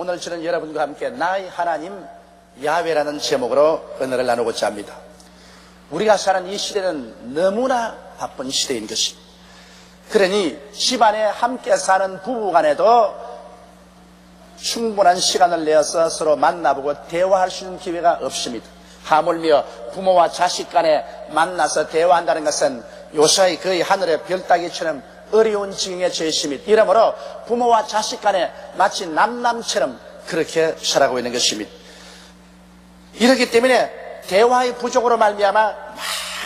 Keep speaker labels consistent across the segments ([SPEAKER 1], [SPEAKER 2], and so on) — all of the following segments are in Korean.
[SPEAKER 1] 오늘 저는 여러분과 함께 나의 하나님 야훼라는 제목으로 은혜를 나누고자 합니다. 우리가 사는 이 시대는 너무나 바쁜 시대인 것입니다. 그러니 집안에 함께 사는 부부간에도 충분한 시간을 내어서 서로 만나보고 대화할 수 있는 기회가 없습니다. 하물며 부모와 자식 간에 만나서 대화한다는 것은 요사이 거의 하늘의 별 따기처럼 어려운 지경에 처해 있습니다. 이러므로 부모와 자식 간에 마치 남남처럼 그렇게 살아가고 있는 것입니다. 이렇기 때문에 대화의 부족으로 말미암아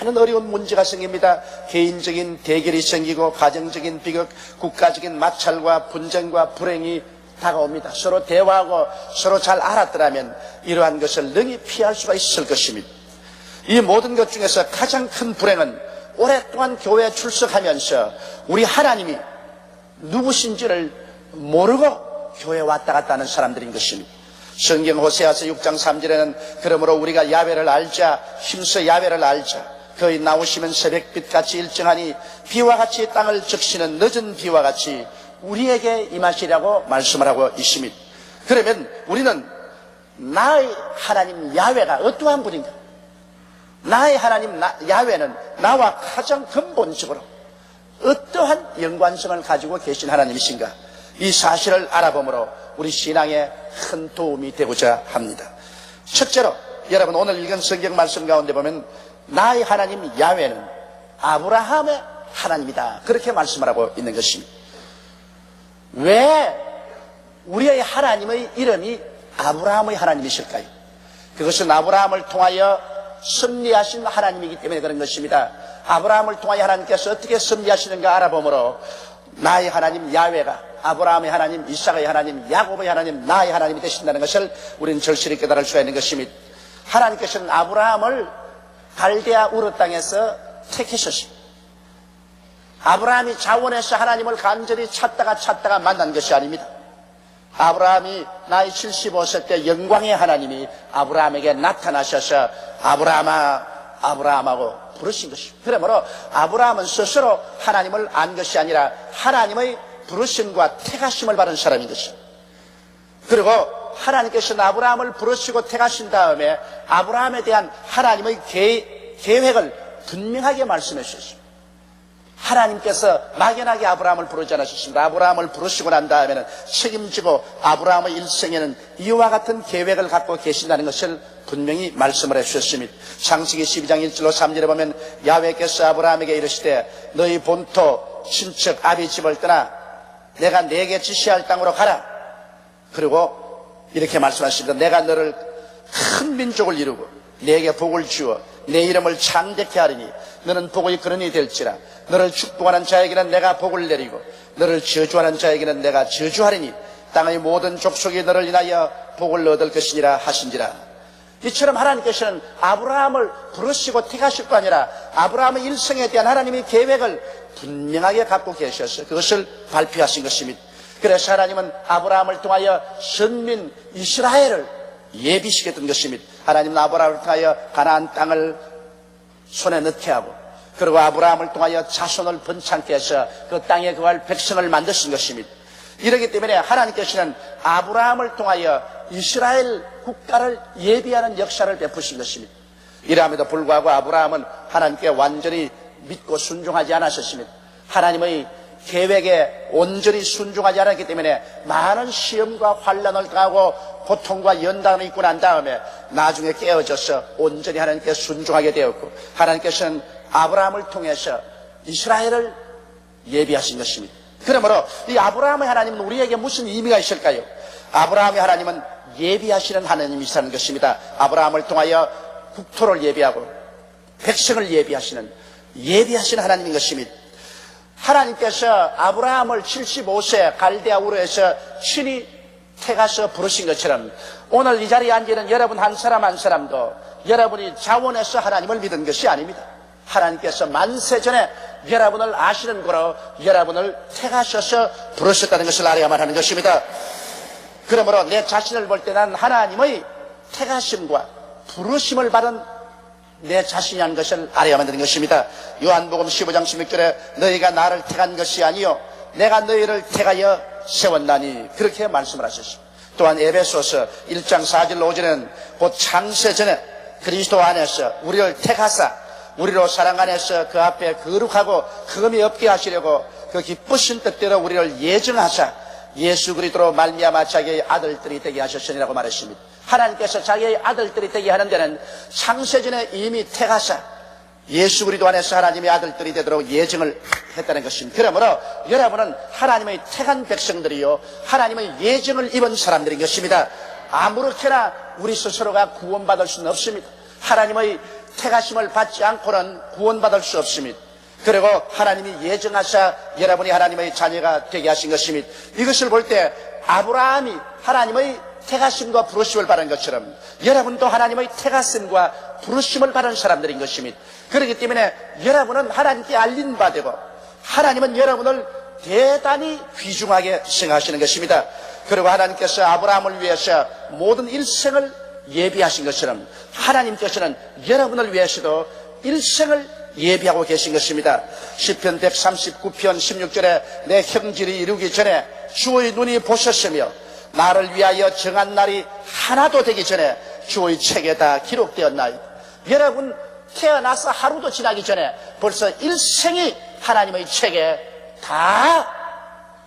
[SPEAKER 1] 많은 어려운 문제가 생깁니다. 개인적인 대결이 생기고 가정적인 비극, 국가적인 마찰과 분쟁과 불행이 다가옵니다. 서로 대화하고 서로 잘 알았더라면 이러한 것을 능히 피할 수가 있을 것입니다. 이 모든 것 중에서 가장 큰 불행은 오랫동안 교회에 출석하면서 우리 하나님이 누구신지를 모르고 교회에 왔다 갔다 하는 사람들인 것입니다. 성경 호세아서 6장 3절에는 그러므로 우리가 야훼를 알자, 힘써 야훼를 알자. 그의 나오시면 새벽빛같이 일정하니 비와 같이 땅을 적시는 늦은 비와 같이 우리에게 임하시라고 말씀을 하고 있습니다. 그러면 우리는 나의 하나님 야훼가 어떠한 분인가? 나의 하나님 야훼는 나와 가장 근본적으로 어떠한 연관성을 가지고 계신 하나님이신가? 이 사실을 알아보므로 우리 신앙에 큰 도움이 되고자 합니다. 첫째로 여러분 오늘 읽은 성경 말씀 가운데 보면 나의 하나님 야훼는 아브라함의 하나님이다, 그렇게 말씀을 하고 있는 것입니다. 왜 우리의 하나님의 이름이 아브라함의 하나님이실까요? 그것은 아브라함을 통하여 섭리하신 하나님이기 때문에 그런 것입니다. 아브라함을 통하여 하나님께서 어떻게 섭리하시는가 알아보므로 나의 하나님 야훼가 아브라함의 하나님, 이삭의 하나님, 야곱의 하나님, 나의 하나님이 되신다는 것을 우리는 절실히 깨달을 수가 있는 것입니다. 하나님께서는 아브라함을 갈대아 우르 땅에서 택하셨습니다. 아브라함이 자원해서 하나님을 간절히 찾다가 만난 것이 아닙니다. 아브라함이 나이 75세 때 영광의 하나님이 아브라함에게 나타나셔서 아브라함아, 아브라함하고 부르신 것입니다. 그러므로 아브라함은 스스로 하나님을 안 것이 아니라 하나님의 부르심과 택하심을 받은 사람인 것입니다. 그리고 하나님께서는 아브라함을 부르시고 택하신 다음에 아브라함에 대한 하나님의 계획을 분명하게 말씀해 주셨습니다. 하나님께서 막연하게 아브라함을 부르지 않으셨습니다. 아브라함을 부르시고 난 다음에는 책임지고 아브라함의 일생에는 이와 같은 계획을 갖고 계신다는 것을 분명히 말씀을 해주셨습니다. 창세기 12장 1절로 3절에 보면 야훼께서 아브라함에게 이르시되 너희 본토 친척 아비 집을 떠나 내가 네게 지시할 땅으로 가라. 그리고 이렇게 말씀하십니다. 내가 너를 큰 민족을 이루고 네게 복을 주어 내 이름을 창대케 하리니 너는 복의 근원이 될지라. 너를 축복하는 자에게는 내가 복을 내리고 너를 저주하는 자에게는 내가 저주하리니 땅의 모든 족속이 너를 인하여 복을 얻을 것이니라 하신지라. 이처럼 하나님께서는 아브라함을 부르시고 택하실 거 아니라 아브라함의 일생에 대한 하나님의 계획을 분명하게 갖고 계셔서 그것을 발표하신 것입니다. 그래서 하나님은 아브라함을 통하여 선민 이스라엘을 예비시게 된 것입니다. 하나님은 아브라함을 통하여 가나안 땅을 손에 넣게 하고 그리고 아브라함을 통하여 자손을 번창케 해서 그 땅에 거할 백성을 만드신 것입니다. 이렇기 때문에 하나님께서는 아브라함을 통하여 이스라엘 국가를 예비하는 역사를 베푸신 것입니다. 이러함에도 불구하고 아브라함은 하나님께 완전히 믿고 순종하지 않으셨습니다. 하나님의 계획에 온전히 순종하지 않았기 때문에 많은 시험과 환난을 당하고 고통과 연단을 입고 난 다음에 나중에 깨어져서 온전히 하나님께 순종하게 되었고 하나님께서는 아브라함을 통해서 이스라엘을 예비하신 것입니다. 그러므로 이 아브라함의 하나님은 우리에게 무슨 의미가 있을까요? 아브라함의 하나님은 예비하시는 하나님이시라는 것입니다. 아브라함을 통하여 국토를 예비하고 백성을 예비하시는 하나님인 것입니다. 하나님께서 아브라함을 75세 갈대아 우르에서 친히 택하셔 부르신 것처럼 오늘 이 자리에 앉아있는 여러분 한 사람 한 사람도 여러분이 자원해서 하나님을 믿은 것이 아닙니다. 하나님께서 만세 전에 여러분을 아시는 거로 여러분을 택하셔서 부르셨다는 것을 알아야만 하는 것입니다. 그러므로 내 자신을 볼 때 난 하나님의 택하심과 부르심을 받은 내 자신이라는 것을 알아야만 되는 것입니다. 요한복음 15장 16절에 너희가 나를 택한 것이 아니요 내가 너희를 택하여 세웠나니 그렇게 말씀을 하셨습니다. 또한 에베소서 1장 4절 5절은 곧 창세전에 그리스도 안에서 우리를 택하사 우리로 사랑 안에서 그 앞에 거룩하고 흠이 없게 하시려고 그 기쁘신 뜻대로 우리를 예정하사 예수 그리스도로 말미암아 자기의 아들들이 되게 하셨으니라고 말했습니다. 하나님께서 자기의 아들들이 되게 하는 데는 창세전에 이미 택하사 예수 그리스도 안에서 하나님의 아들들이 되도록 예정을 했다는 것입니다. 그러므로 여러분은 하나님의 택한 백성들이요 하나님의 예정을 입은 사람들인 것입니다. 아무렇게나 우리 스스로가 구원받을 수는 없습니다. 하나님의 택하심을 받지 않고는 구원받을 수 없습니다. 그리고 하나님이 예정하사 여러분이 하나님의 자녀가 되게 하신 것입니다. 이것을 볼 때 아브라함이 하나님의 택하심과 부르심을 받은 것처럼 여러분도 하나님의 택하심과 부르심을 받은 사람들인 것입니다. 그렇기 때문에 여러분은 하나님께 알린 바 되고 하나님은 여러분을 대단히 귀중하게 생각하시는 것입니다. 그리고 하나님께서 아브라함을 위해서 모든 일생을 예비하신 것처럼 하나님께서는 여러분을 위해서도 일생을 예비하고 계신 것입니다. 시편 139편 16절에 내 형질이 이루기 전에 주의 눈이 보셨으며 나를 위하여 정한 날이 하나도 되기 전에 주의 책에 다 기록되었나이다. 여러분 태어나서 하루도 지나기 전에 벌써 일생이 하나님의 책에 다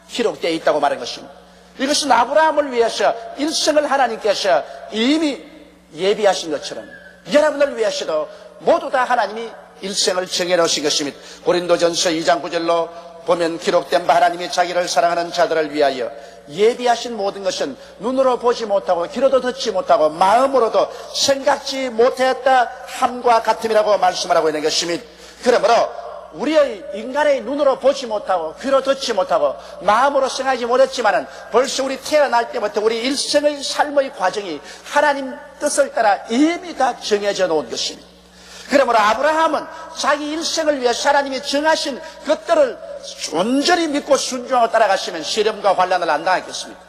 [SPEAKER 1] 기록되어 있다고 말한 것입니다. 이것은 아브라함을 위해서 일생을 하나님께서 이미 예비하신 것처럼 여러분을 위해서도 모두 다 하나님이 일생을 정해놓으신 것입니다. 고린도전서 2장 9절로 보면 기록된 바 하나님이 자기를 사랑하는 자들을 위하여 예비하신 모든 것은 눈으로 보지 못하고 귀로도 듣지 못하고 마음으로도 생각지 못했다 함과 같음이라고 말씀하고 있는 것입니다. 그러므로 우리의 인간의 눈으로 보지 못하고 귀로 듣지 못하고 마음으로 생각하지 못했지만은 벌써 우리 태어날 때부터 우리 일생의 삶의 과정이 하나님 뜻을 따라 이미 다 정해져 놓은 것입니다. 그러므로 아브라함은 자기 일생을 위해 하나님이 정하신 것들을 온전히 믿고 순종하고 따라가시면 시련과 환난을 안 당하겠습니까?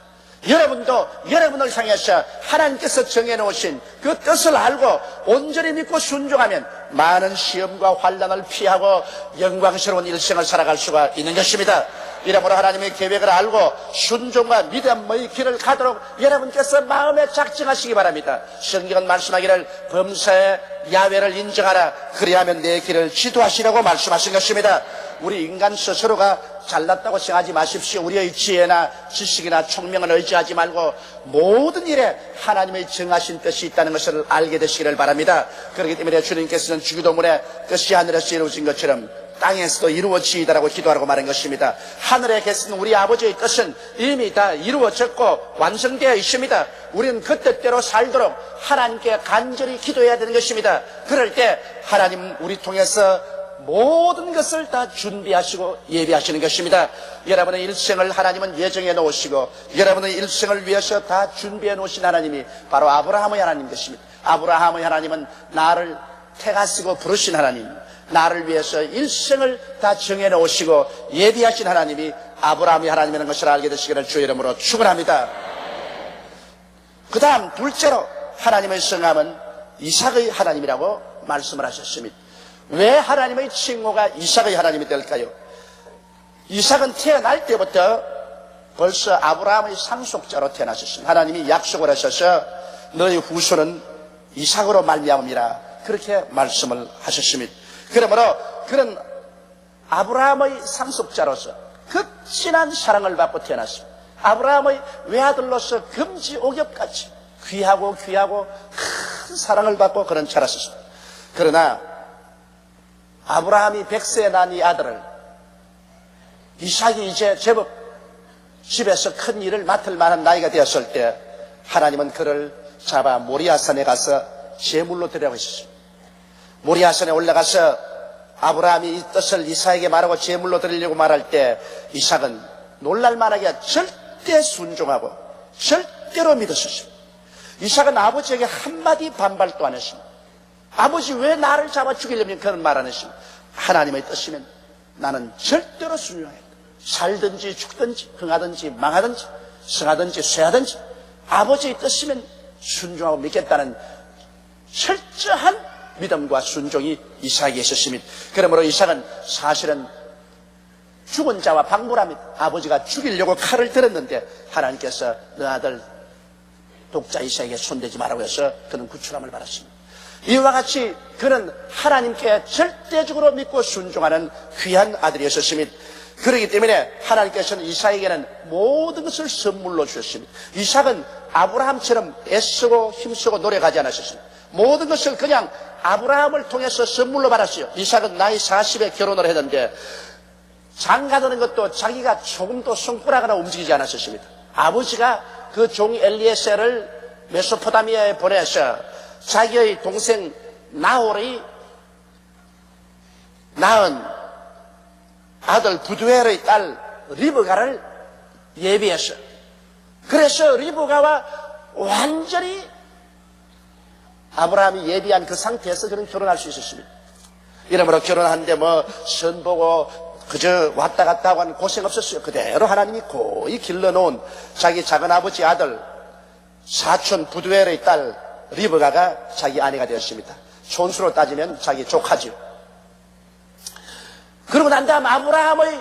[SPEAKER 1] 여러분도 여러분을 향해서 하나님께서 정해놓으신 그 뜻을 알고 온전히 믿고 순종하면 많은 시험과 환난을 피하고 영광스러운 일생을 살아갈 수가 있는 것입니다. 이러므로 하나님의 계획을 알고 순종과 믿음의 길을 가도록 여러분께서 마음에 작정하시기 바랍니다. 성경은 말씀하기를 범사에 야훼를 인정하라 그리하면 내 길을 지도하시라고 말씀하신 것입니다. 우리 인간 스스로가 잘났다고 생각하지 마십시오. 우리의 지혜나 지식이나 총명을 의지하지 말고 모든 일에 하나님의 정하신 뜻이 있다는 것을 알게 되시기를 바랍니다. 그렇기 때문에 주님께서는 주기도문에 뜻이 하늘에서 이루어진 것처럼 땅에서도 이루어지이다라고 기도하라고 말한 것입니다. 하늘에 계신 우리 아버지의 뜻은 이미 다 이루어졌고 완성되어 있습니다. 우리는 그 뜻대로 살도록 하나님께 간절히 기도해야 되는 것입니다. 그럴 때 하나님 우리 통해서 모든 것을 다 준비하시고 예비하시는 것입니다. 여러분의 일생을 하나님은 예정해 놓으시고 여러분의 일생을 위해서 다 준비해 놓으신 하나님이 바로 아브라함의 하나님 것입니다. 아브라함의 하나님은 나를 택하시고 부르신 하나님, 나를 위해서 일생을 다 정해 놓으시고 예비하신 하나님이 아브라함의 하나님이라는 것을 알게 되시기를 주의 이름으로 축원합니다. 그 다음 둘째로 하나님의 성함은 이삭의 하나님이라고 말씀을 하셨습니다. 왜 하나님의 칭호가 이삭의 하나님이 될까요? 이삭은 태어날 때부터 벌써 아브라함의 상속자로 태어나셨습니다. 하나님이 약속을 하셔서 너희 후손은 이삭으로 말미암음이라 그렇게 말씀을 하셨습니다. 그러므로 그런 아브라함의 상속자로서 극진한 사랑을 받고 태어났습니다. 아브라함의 외아들로서 금지옥엽같이 귀하고 큰 사랑을 받고 그런 자랐습니다. 그러나 아브라함이 100세에 난 이 아들을 이삭이 이제 제법 집에서 큰 일을 맡을 만한 나이가 되었을 때 하나님은 그를 잡아 모리아산에 가서 제물로 드리라고 하셨습니다. 모리아산에 올라가서 아브라함이 이 뜻을 이삭에게 말하고 제물로 드리려고 말할 때 이삭은 놀랄만하게 절대 순종하고 절대로 믿었습니다. 이삭은 아버지에게 한마디 반발도 안 했습니다. 아버지 왜 나를 잡아 죽이려면 그런 말 안 했습니다. 하나님의 뜻이면 나는 절대로 순종하겠다. 살든지 죽든지 흥하든지 망하든지 성하든지 쇠하든지 아버지의 뜻이면 순종하고 믿겠다는 철저한 믿음과 순종이 이삭에게 있었습니다. 그러므로 이삭은 사실은 죽은 자와 방불합니다. 아버지가 죽이려고 칼을 들었는데 하나님께서 너 아들 독자 이삭에게 손대지 말라고 해서 그는 구출함을 받았습니다. 이와 같이 그는 하나님께 절대적으로 믿고 순종하는 귀한 아들이었습니다. 그렇기 때문에 하나님께서는 이삭에게는 모든 것을 선물로 주셨습니다. 이삭은 아브라함처럼 애쓰고 힘쓰고 노력하지 않았습니다. 모든 것을 그냥 아브라함을 통해서 선물로 받았어요. 이삭은 나이 40에 결혼을 했는데 장가드는 것도 자기가 조금도 손가락 하나 움직이지 않았습니다. 아버지가 그 종 엘리에셀을 메소포타미아에 보내서 자기의 동생 나홀이 낳은 아들 부두엘의 딸 리브가를 예비했어요. 그래서 리브가와 완전히 아브라함이 예비한 그 상태에서 그는 결혼할 수 있었습니다. 이러므로 결혼하는데 뭐 선보고 그저 왔다 갔다 하고 하는 고생 없었어요. 그대로 하나님이 고이 길러놓은 자기 작은아버지 아들 사촌 부두엘의 딸 리브가가 자기 아내가 되었습니다. 촌수로 따지면 자기 조카죠. 그러고 난 다음 아브라함의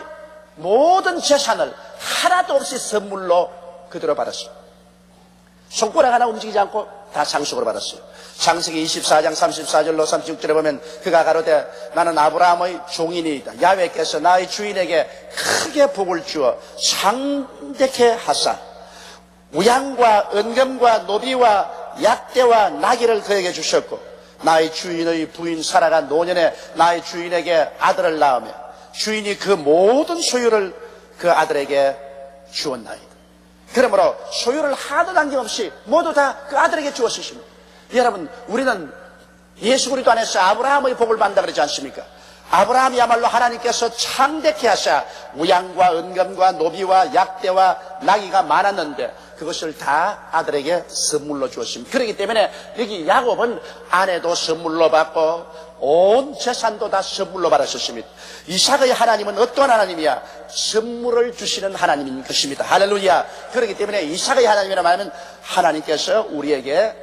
[SPEAKER 1] 모든 재산을 하나도 없이 선물로 그대로 받았어요. 손가락 하나 움직이지 않고 다 상속으로 받았어요. 창세기 24장 34절로 36절에 보면 그가 가로되 나는 아브라함의 종이니이다. 야훼께서 나의 주인에게 크게 복을 주어 상대케 하사 우양과 은금과 노비와 약대와 나귀를 그에게 주셨고 나의 주인의 부인 사라가 노년에 나의 주인에게 아들을 낳으며 주인이 그 모든 소유를 그 아들에게 주었나이다. 그러므로 소유를 하나도 남김없이 모두 다 그 아들에게 주었습니다. 여러분, 우리는 예수 그리스도 안에서 아브라함의 복을 받는다 그러지 않습니까? 아브라함이야말로 하나님께서 창대케 하사 우양과 은금과 노비와 약대와 나귀가 많았는데 그것을 다 아들에게 선물로 주었습니다. 그렇기 때문에 여기 야곱은 아내도 선물로 받고 온 재산도 다 선물로 받았었습니다. 이삭의 하나님은 어떠한 하나님이야? 선물을 주시는 하나님인 것입니다. 할렐루야. 그렇기 때문에 이삭의 하나님이라 말하면 하나님께서 우리에게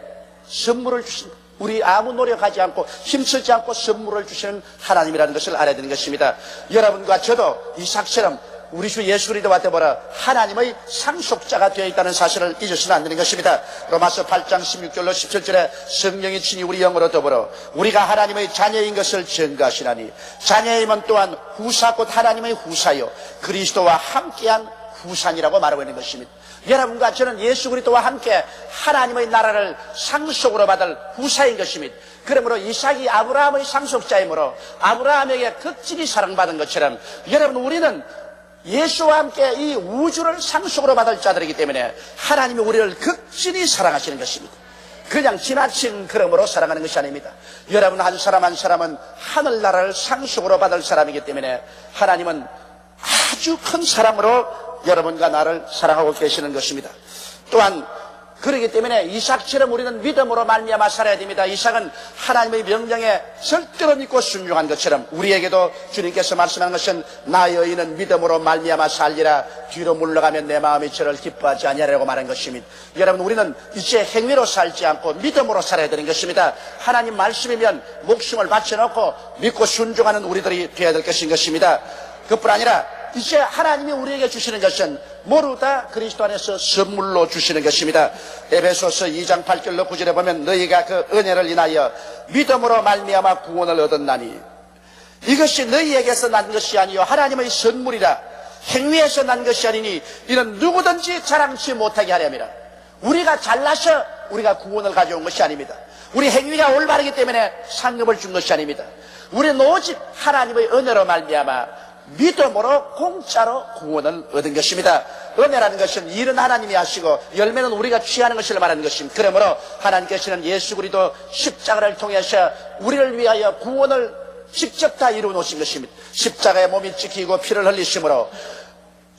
[SPEAKER 1] 선물을 주신, 우리 아무 노력하지 않고 힘쓰지 않고 선물을 주시는 하나님이라는 것을 알아야 되는 것입니다. 여러분과 저도 이삭처럼 우리 주 예수 그리스도와 더불어 하나님의 상속자가 되어 있다는 사실을 잊으시면 안 되는 것입니다. 로마서 8장 16절로 17절에 성령이 친히 우리 영으로 더불어 우리가 하나님의 자녀인 것을 증거하시나니 자녀임은 또한 후사 곧 하나님의 후사요 그리스도와 함께한 후산이라고 말하고 있는 것입니다. 여러분과 저는 예수 그리스도와 함께 하나님의 나라를 상속으로 받을 후사인 것입니다. 그러므로 이삭이 아브라함의 상속자이므로 아브라함에게 극진히 사랑받은 것처럼 여러분 우리는 예수와 함께 이 우주를 상속으로 받을 자들이기 때문에 하나님이 우리를 극진히 사랑하시는 것입니다. 그냥 지나친 그러므로 사랑하는 것이 아닙니다. 여러분 한 사람 한 사람은 하늘나라를 상속으로 받을 사람이기 때문에 하나님은 아주 큰 사랑으로 여러분과 나를 사랑하고 계시는 것입니다. 또한 그렇기 때문에 이삭처럼 우리는 믿음으로 말미암아 살아야 됩니다. 이삭은 하나님의 명령에 절대로 믿고 순종한 것처럼 우리에게도 주님께서 말씀하는 것은 나의 의인은 믿음으로 말미암아 살리라 뒤로 물러가면 내 마음이 저를 기뻐하지 아니하리라고 말한 것입니다. 여러분 우리는 이제 행위로 살지 않고 믿음으로 살아야 되는 것입니다. 하나님 말씀이면 목숨을 바쳐놓고 믿고 순종하는 우리들이 되어야 될 것인 것입니다. 그뿐 아니라 이제 하나님이 우리에게 주시는 것은 모두 다 그리스도 안에서 선물로 주시는 것입니다. 에베소서 2장 8절로 9절에 보면 너희가 그 은혜를 인하여 믿음으로 말미암아 구원을 얻었나니 이것이 너희에게서 난 것이 아니요 하나님의 선물이라 행위에서 난 것이 아니니 이는 누구든지 자랑치 못하게 하려니라. 우리가 잘나서 우리가 구원을 가져온 것이 아닙니다. 우리 행위가 올바르기 때문에 상급을 준 것이 아닙니다. 우리는 오직 하나님의 은혜로 말미암아 믿음으로 공짜로 구원을 얻은 것입니다. 은혜라는 것은 일은 하나님이 하시고 열매는 우리가 취하는 것을 말하는 것입니다. 그러므로 하나님께서는 예수 그리스도 십자가를 통해서 우리를 위하여 구원을 직접 다 이루어 놓으신 것입니다. 십자가에 몸이 찍히고 피를 흘리심으로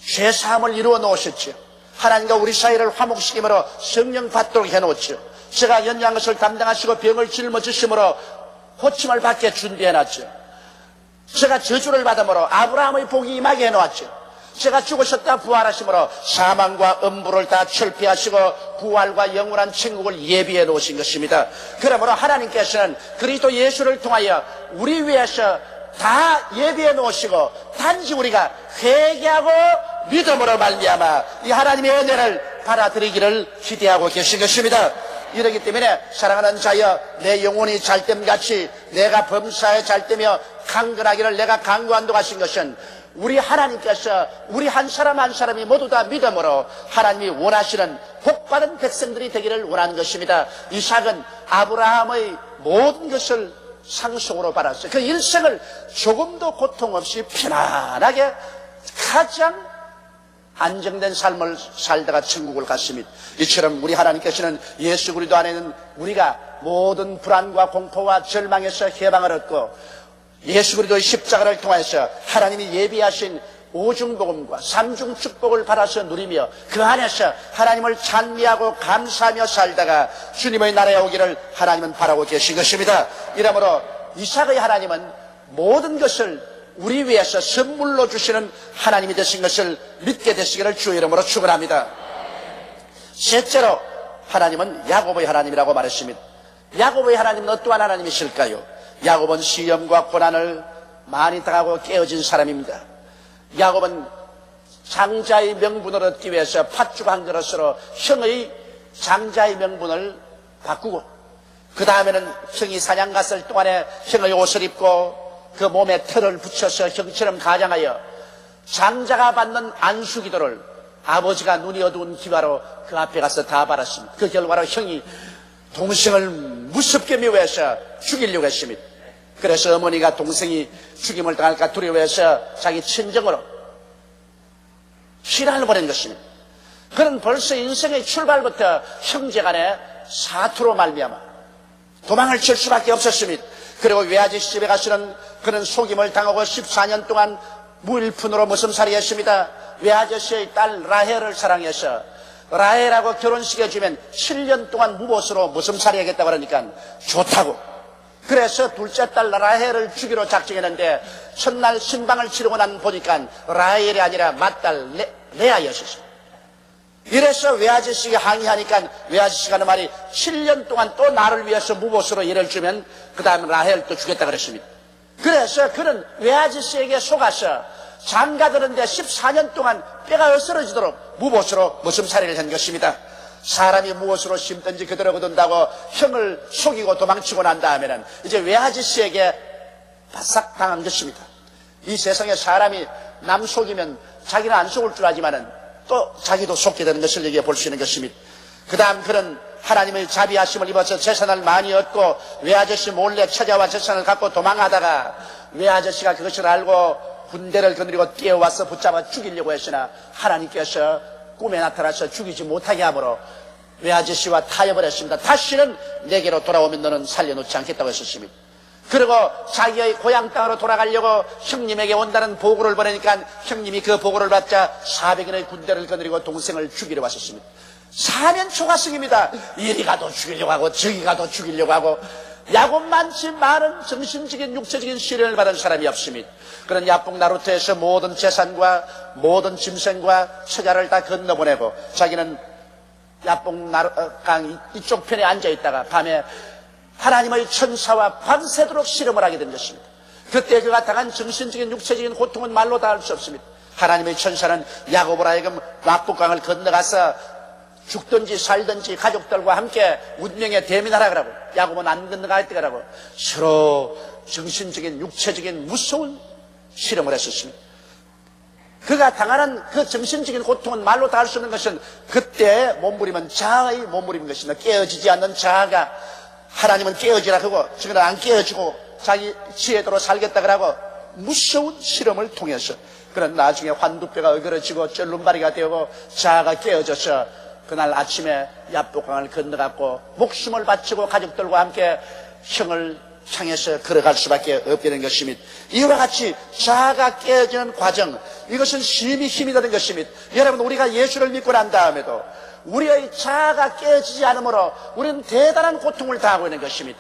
[SPEAKER 1] 죄사함을 이루어 놓으셨죠. 하나님과 우리 사이를 화목시킴으로 성령 받도록 해놓았죠. 제가 연약한 것을 담당하시고 병을 짊어지심으로 고침을 받게 준비해놨죠. 제가 저주를 받음으로 아브라함의 복이 임하게 해놓았죠. 제가 죽으셨다 부활하심으로 사망과 음부를 다 철폐하시고 부활과 영원한 천국을 예비해 놓으신 것입니다. 그러므로 하나님께서는 그리스도 예수를 통하여 우리 위해서 다 예비해 놓으시고 단지 우리가 회개하고 믿음으로 말미암아 이 하나님의 은혜를 받아들이기를 기대하고 계신 것입니다. 이러기 때문에 사랑하는 자여, 내 영혼이 잘됨같이 내가 범사에 잘되며 강건하기를 내가 강구한다고 하신 것은 우리 하나님께서 우리 한 사람 한 사람이 모두 다 믿음으로 하나님이 원하시는 복받은 백성들이 되기를 원하는 것입니다. 이삭은 아브라함의 모든 것을 상속으로 받았어요. 그 일생을 조금도 고통 없이 편안하게 가장 안정된 삶을 살다가 천국을 갔습니다. 이처럼 우리 하나님께서는 예수 그리스도 안에는 우리가 모든 불안과 공포와 절망에서 해방을 얻고 예수 그리스도의 십자가를 통해서 하나님이 예비하신 오중복음과 삼중 축복을 받아서 누리며 그 안에서 하나님을 찬미하고 감사하며 살다가 주님의 나라에 오기를 하나님은 바라고 계신 것입니다. 이러므로 이삭의 하나님은 모든 것을 우리 위해서 선물로 주시는 하나님이 되신 것을 믿게 되시기를 주의 이름으로 축원합니다. 셋째로 하나님은 야곱의 하나님이라고 말했습니다. 야곱의 하나님은 어떠한 하나님이실까요? 야곱은 시험과 고난을 많이 당하고 깨어진 사람입니다. 야곱은 장자의 명분을 얻기 위해서 팥죽 한 그릇으로 형의 장자의 명분을 바꾸고 그 다음에는 형이 사냥 갔을 동안에 형의 옷을 입고 그 몸에 털을 붙여서 형처럼 가장하여 장자가 받는 안수기도를 아버지가 눈이 어두운 기와로 그 앞에 가서 다 받았습니다. 그 결과로 형이 동생을 무섭게 미워해서 죽이려고 했습니다. 그래서 어머니가 동생이 죽임을 당할까 두려워해서 자기 친정으로 신앙을 보낸 것입니다. 그는 벌써 인생의 출발부터 형제간의 사투로 말미암아 도망을 칠 수밖에 없었습니다. 그리고 외아지 집에 가서는 그는 속임을 당하고 14년 동안 무일푼으로 무슴살이 했습니다. 외아저씨의 딸 라헬을 사랑해서 라헬하고 결혼시켜 주면 7년 동안 무보수로 무슴살이 하겠다고 하니까 좋다고. 그래서 둘째 딸 라헬을 주기로 작정했는데 첫날 신방을 치르고 난 보니까 라헬이 아니라 맏딸 레아였었어요. 이래서 외아저씨가 항의하니까 외아저씨가 하는 말이 7년 동안 또 나를 위해서 무보수로 일을 주면 그 다음에 라헬 또 주겠다 그랬습니다. 그래서 그는 외아저씨에게 속아서 장가드는데 14년 동안 뼈가 으스러지도록 무보수로 무슴살이를 한 것입니다. 사람이 무엇으로 심든지 그대로 거둔다고 형을 속이고 도망치고 난 다음에는 이제 외아저씨에게 바싹 당한 것입니다. 이 세상에 사람이 남 속이면 자기는 안 속을 줄 알지만은 또 자기도 속게 되는 것을 여기에 볼 수 있는 것입니다. 그 다음 그는 하나님의 자비하심을 입어서 재산을 많이 얻고 외아저씨 몰래 찾아와 재산을 갖고 도망하다가 외아저씨가 그것을 알고 군대를 거느리고 뛰어와서 붙잡아 죽이려고 했으나 하나님께서 꿈에 나타나서 죽이지 못하게 하므로 외아저씨와 타협을 했습니다. 다시는 내게로 돌아오면 너는 살려놓지 않겠다고 했었습니다. 그리고 자기의 고향 땅으로 돌아가려고 형님에게 온다는 보고를 보내니까 형님이 그 보고를 받자 400인의 군대를 거느리고 동생을 죽이려 왔었습니다. 사면초가성입니다. 이리 가도 죽이려고 하고 저기 가도 죽이려고 하고 야곱만치 많은 정신적인 육체적인 시련을 받은 사람이 없습니다. 그런 야복 나루터에서 모든 재산과 모든 짐승과 처자를 다 건너보내고 자기는 야복 강 이쪽 편에 앉아있다가 밤에 하나님의 천사와 밤새도록 실험을 하게 된 것입니다. 그때 그가 당한 정신적인 육체적인 고통은 말로 다 할 수 없습니다. 하나님의 천사는 야곱을 하여금 야복강을 건너가서 죽든지 살든지 가족들과 함께 운명에 대면하라 그러고 야곱은 안 건너갈 때라고 서로 정신적인 육체적인 무서운 실험을 했었습니다. 그가 당하는 그 정신적인 고통은 말로 다 할 수 없는 것은 그때 몸부림은 자아의 몸부림인 것입니다. 깨어지지 않는 자아가 하나님은 깨어지라 하고 저는 안 깨어지고 자기 지혜대로 살겠다 그러고 무서운 실험을 통해서 그런 나중에 환두뼈가 어그러지고 쩔름바리가 되고 자아가 깨어져서 그날 아침에 야복강을 건너갔고 목숨을 바치고 가족들과 함께 형을 향해서 걸어갈 수밖에 없게 된 것입니다. 이와 같이 자아가 깨어지는 과정, 이것은 심히 힘이 드는 것입니다. 여러분, 우리가 예수를 믿고 난 다음에도 우리의 자아가 깨어지지 않으므로 우리는 대단한 고통을 당하고 있는 것입니다.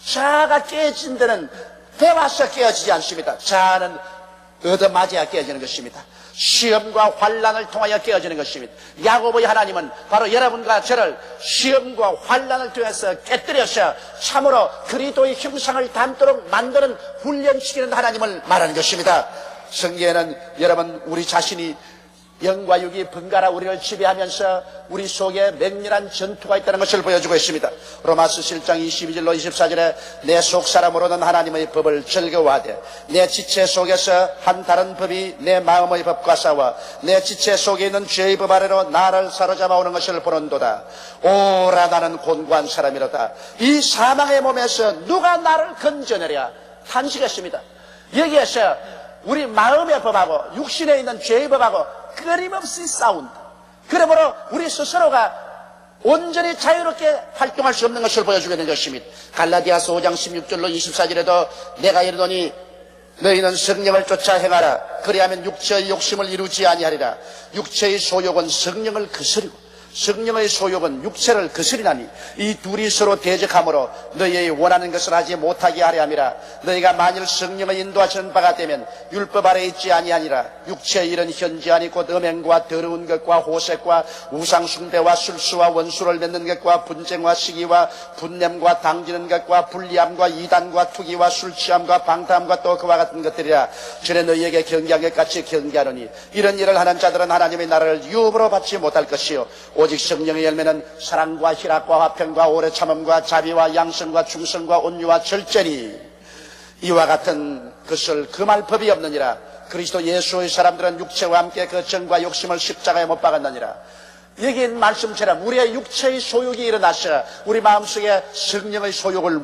[SPEAKER 1] 자아가 깨어진 데는 배워서 깨어지지 않습니다. 자아는 얻어맞아야 깨어지는 것입니다. 시험과 환난을 통하여 깨어지는 것입니다. 야곱의 하나님은 바로 여러분과 저를 시험과 환난을 통해서 깨뜨려서 참으로 그리스도의 형상을 닮도록 만드는 훈련시키는 하나님을 말하는 것입니다. 성경에는 여러분 우리 자신이 영과 육이 번갈아 우리를 지배하면서 우리 속에 맹렬한 전투가 있다는 것을 보여주고 있습니다. 로마서 7장 22절로 24절에 내 속사람으로는 하나님의 법을 즐거워하되 내 지체 속에서 한 다른 법이 내 마음의 법과 싸워 내 지체 속에 있는 죄의 법 아래로 나를 사로잡아 오는 것을 보는도다. 오라 나는 곤고한 사람이로다. 이 사망의 몸에서 누가 나를 건져내랴. 탄식했습니다. 여기에서 우리 마음의 법하고 육신에 있는 죄의 법하고 끊임없이 싸운다. 그러므로 우리 스스로가 온전히 자유롭게 활동할 수 없는 것을 보여주게 된 것입니다. 갈라디아서 5장 16절로 24절에도 내가 이르노니 너희는 성령을 쫓아 행하라. 그리하면 육체의 욕심을 이루지 아니하리라. 육체의 소욕은 성령을 거스리고 성령의 소욕은 육체를 거스리나니 이 둘이 서로 대적하므로 너희의 원하는 것을 하지 못하게 하려 함이라. 너희가 만일 성령의 인도하시는 바가 되면 율법 아래 있지 아니하니라. 육체의 일은 현저하니 곧 음행과 더러운 것과 호색과 우상숭배와 술수와 원수를 맺는 것과 분쟁과 시기와 분냄과 당지는 것과 불리함과 이단과 투기와 술취함과 방탕함과 또 그와 같은 것들이라. 전에 너희에게 경계한 것 같이 경계하노니 이런 일을 하는 자들은 하나님의 나라를 유업으로 받지 못할 것이요 오직 성령의 열매는 사랑과 희락과 화평과 오래 참음과 자비와 양성과 충성과 온유와 절제니 이와 같은 것을 금할 법이 없느니라. 그리스도 예수의 사람들은 육체와 함께 그 정과 욕심을 십자가에 못 박았느니라. 여기 있는 말씀처럼 우리의 육체의 소욕이 일어나서 우리 마음속에 성령의 소욕을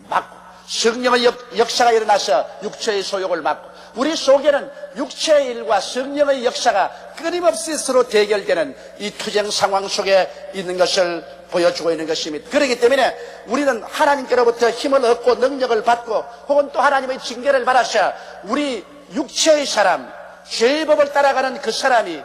[SPEAKER 1] 막고 성령의 역사가 일어나서 육체의 소욕을 막고 우리 속에는 육체의 일과 성령의 역사가 끊임없이 서로 대결되는 이 투쟁 상황 속에 있는 것을 보여주고 있는 것입니다. 그렇기 때문에 우리는 하나님께로부터 힘을 얻고 능력을 받고 혹은 또 하나님의 징계를 받아서 우리 육체의 사람, 죄의 법을 따라가는 그 사람이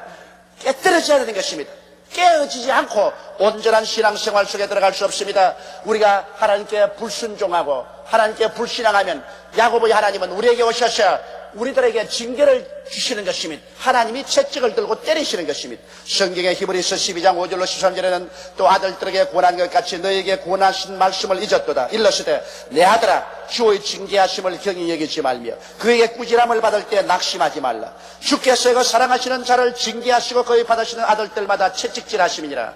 [SPEAKER 1] 깨뜨려져야 되는 것입니다. 깨어지지 않고 온전한 신앙생활 속에 들어갈 수 없습니다. 우리가 하나님께 불순종하고 하나님께 불신앙하면 야고보의 하나님은 우리에게 오셔서 우리들에게 징계를 주시는 것입니다. 하나님이 채찍을 들고 때리시는 것입니다. 성경의 히브리서 12장 5절로 13절에는 또 아들들에게 권한 것 같이 너에게 권하신 말씀을 잊었도다. 일렀으되 내 아들아 주의 징계하심을 경히 여기지 말며 그에게 꾸지람을 받을 때 낙심하지 말라. 주께서 그 사랑하시는 자를 징계하시고 그의 받으시는 아들들마다 채찍질하심이니라.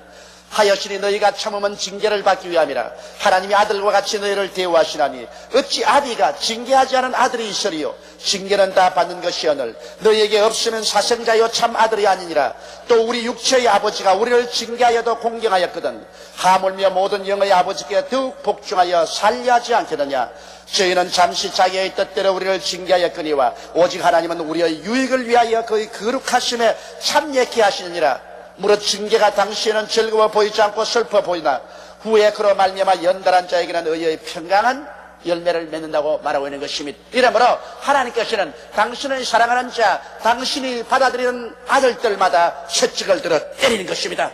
[SPEAKER 1] 하여시니 너희가 참으면 징계를 받기 위함이라. 하나님이 아들과 같이 너희를 대우하시나니 어찌 아비가 징계하지 않은 아들이 있으리요. 징계는 다 받는 것이오늘 너희에게 없으면 사생자요 참 아들이 아니니라. 또 우리 육체의 아버지가 우리를 징계하여도 공경하였거든 하물며 모든 영의 아버지께 더욱 복종하여 살려 하지 않겠느냐. 저희는 잠시 자기의 뜻대로 우리를 징계하였거니와 오직 하나님은 우리의 유익을 위하여 그의 거룩하심에 참여케 하시느니라. 무릇 징계가 당시에는 즐거워 보이지 않고 슬퍼 보이나 후에 그로 말미암아 연달한 자에게는 의의 평강한 열매를 맺는다고 말하고 있는 것입니다. 이러므로 하나님께서는 당신을 사랑하는 자, 당신이 받아들이는 아들들마다 채찍을 들어 때리는 것입니다.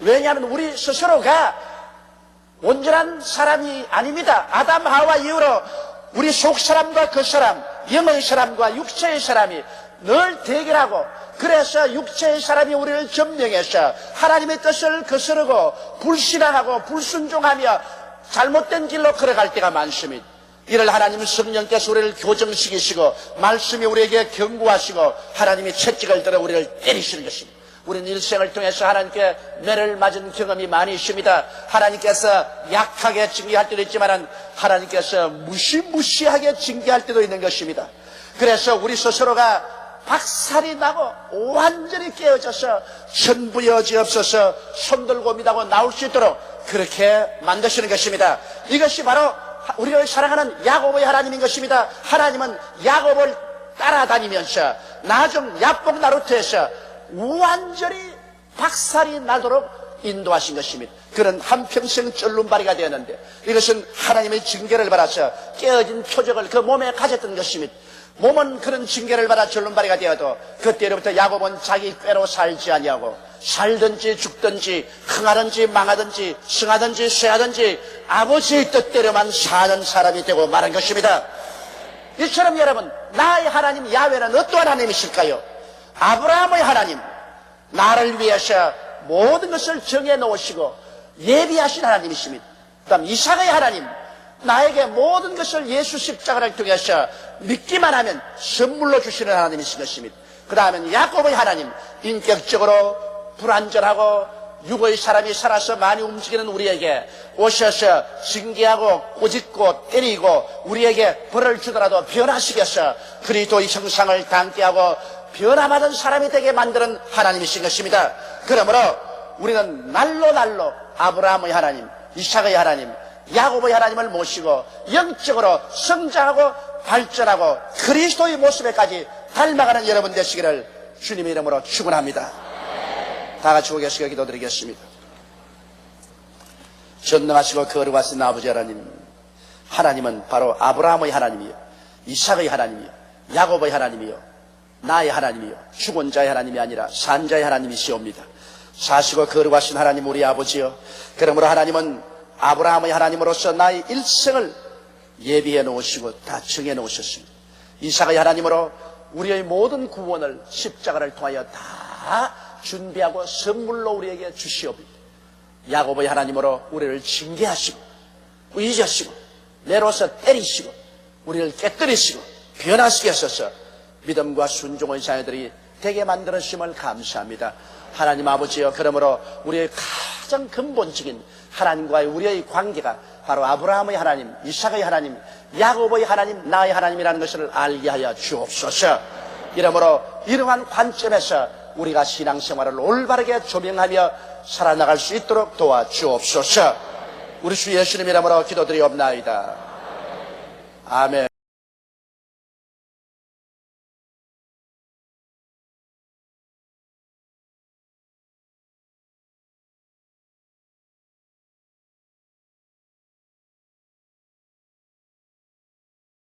[SPEAKER 1] 왜냐하면 우리 스스로가 온전한 사람이 아닙니다. 아담 하와 이후로 우리 속사람과 그 사람, 영의 사람과 육체의 사람이 늘 대결하고 그래서 육체의 사람이 우리를 점령해서 하나님의 뜻을 거스르고 불신앙하고 불순종하며 잘못된 길로 걸어갈 때가 많습니다. 이를 하나님 성령께서 우리를 교정시키시고 말씀이 우리에게 경고하시고 하나님이 채찍을 들어 우리를 때리시는 것입니다. 우리는 일생을 통해서 하나님께 매를 맞은 경험이 많이 있습니다. 하나님께서 약하게 징계할 때도 있지만 하나님께서 무시무시하게 징계할 때도 있는 것입니다. 그래서 우리 스스로가 박살이 나고 완전히 깨어져서 천부의 여지 없어서 손들고 믿하고 나올 수 있도록 그렇게 만드시는 것입니다. 이것이 바로 우리를 사랑하는 야고보의 하나님인 것입니다. 하나님은 야고보를 따라다니면서 나중 야복 나루트에서 완전히 박살이 나도록 인도하신 것입니다. 그는 한평생 쩔름발이가 되었는데 이것은 하나님의 징계를 받아서 깨어진 표적을 그 몸에 가졌던 것입니다. 몸은 그런 징계를 받아 절름발이가 되어도 그때로부터 야곱은 자기 꾀로 살지 아니하고 살든지 죽든지 흥하든지 망하든지 승하든지 쇠하든지 아버지의 뜻대로만 사는 사람이 되고 말한 것입니다. 이처럼 여러분 나의 하나님 야훼는 어떠한 하나님이실까요? 아브라함의 하나님, 나를 위해서 모든 것을 정해놓으시고 예비하신 하나님이십니다. 그 다음 이삭의 하나님, 나에게 모든 것을 예수 십자가를 통해서 믿기만 하면 선물로 주시는 하나님이신 것입니다. 그 다음엔 야곱의 하나님, 인격적으로 불완전하고 육의 사람이 살아서 많이 움직이는 우리에게 오셔서 징계하고 꼬집고 때리고 우리에게 벌을 주더라도 변화시켜서 그리스도의 형상을 닮게 하고 변화받은 사람이 되게 만드는 하나님이신 것입니다. 그러므로 우리는 날로 아브라함의 하나님, 이삭의 하나님, 야곱의 하나님을 모시고 영적으로 성장하고 발전하고 그리스도의 모습에까지 닮아가는 여러분 되시기를 주님의 이름으로 축원합니다. 다 같이 고개 숙여 기도드리겠습니다. 전능하시고 거룩하신 아버지 하나님, 하나님은 바로 아브라함의 하나님이요, 이삭의 하나님이요, 야곱의 하나님이요, 나의 하나님이요, 죽은 자의 하나님이 아니라 산 자의 하나님이시옵니다. 사시고 거룩하신 하나님 우리 아버지요, 그러므로 하나님은 아브라함의 하나님으로서 나의 일생을 예비해 놓으시고 다 정해 놓으셨습니다. 이삭의 하나님으로 우리의 모든 구원을 십자가를 통하여 다 준비하고 선물로 우리에게 주시옵니다. 야곱의 하나님으로 우리를 징계하시고 의지하시고 내로서 때리시고 우리를 깨뜨리시고 변화시키셔서 믿음과 순종의 자녀들이 되게 만들어주심을 감사합니다. 하나님 아버지여, 그러므로 우리의 가장 근본적인 하나님과의 우리의 관계가 바로 아브라함의 하나님, 이삭의 하나님, 야곱의 하나님, 나의 하나님이라는 것을 알게 하여 주옵소서. 이러므로 이러한 관점에서 우리가 신앙생활을 올바르게 조명하며 살아나갈 수 있도록 도와주옵소서. 우리 주 예수님 이름으로 기도드리옵나이다. 아멘.